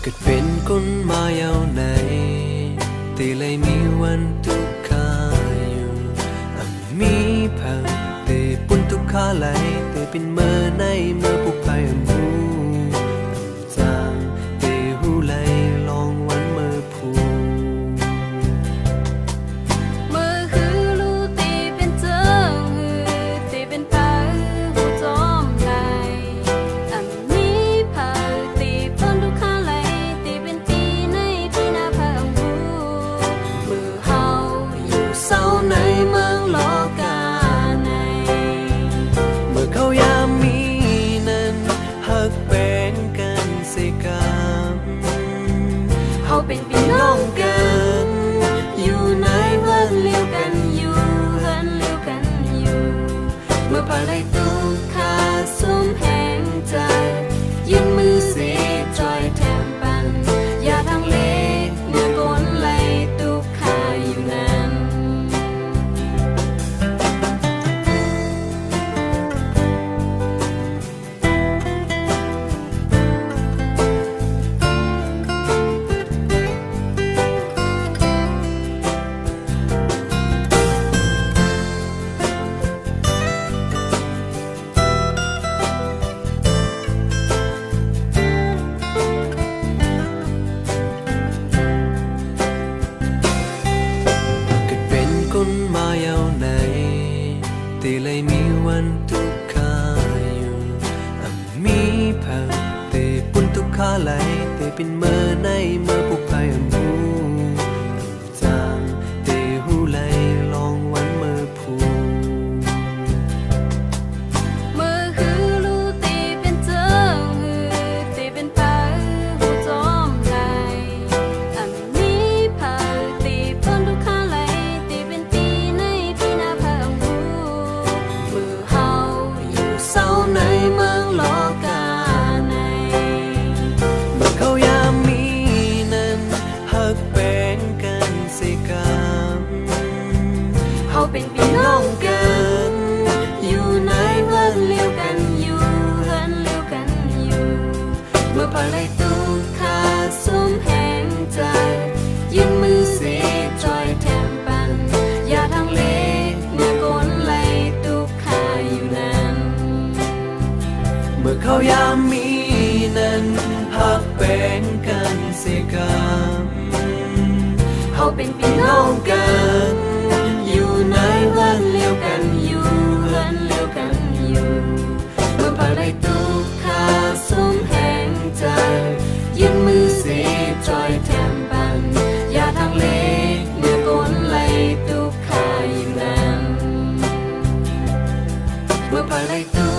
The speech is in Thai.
เกิดเป็นคนมายาวไหนตีเลยมีวันทุกขาอยู่มีเผ่าตีปุ่นทุกขาไหลตีเป็นเมื่อในเมื่อผู้ไปมูจางตีหูไหลลองวันเมื่อผู้เมื่อคือรู้ตีเป็นเจ้าตีเป็นป่าหูจอมไหลมีเผ่าตีปุ่นทุกขาไหลตีเป็นปีในปีหน้าเผ่าหูเมื่อเฮาอยู่เศร้าในเมืองโลกาในเมื่อเขายามมีนั้นหักเป็นกันสิกรรมเฮาเป็นพี่น้องกันอยู่ในเฮือนเลี้ยวกันอยู่เฮือนเลี้ยวกันอยู่เมื่อภายในทุกขาสุมแห่งใจยืนมือเสียจอยแถมปันอย่าทางเล็กเมื่อกนไหลทุกขาอยู่นั้นมายาวไหนตีเลยมีวันทุกขาอยู่มีเผ่าตีปุ่นทุกขาไหลตีเป็นเมื่อในเมื่อผู้ไปมูจางตีหูไหลลองวันเมื่อผู้เมื่อคือรู้ตีเป็นเจ้าตีเป็นป่าหูจอมไหลมีเผ่าตีปุ่นทุกขาไหลตีเป็นปีในปีหน้าเผ่าหูเมื่อเฮาอยู่เศร้าในเมืองโลกาในเมื่อเขายามมีนั้นหักเป็นกันสิกรรมเฮาเป็นพี่น้องกันอยู่ในเฮือนเลี้ยวกันอยู่เฮือนเลี้ยวกันอยู่เมื่อภายในทุกขาสุมแห่งใจยืนมือเสียจอยแถมปันอย่าทางเล็กเมื่อกนไหลทุกขาอยู่นั้นเมื่อเขายามมีนั้นหักเป็นกันสิกรรมเฮาเป็นพี่น้องกันอยู่ในเฮือนเลี้ยวกันอยู่เฮือนเลี้ยวกันอยู่เมื่อภายในทุกขาสุมแห่งใจยืนมือเสียจอยแถมปันอย่าทางเล็กเมื่อกนไหลทุกขาอยู่นั้นเมื่อภายในทุ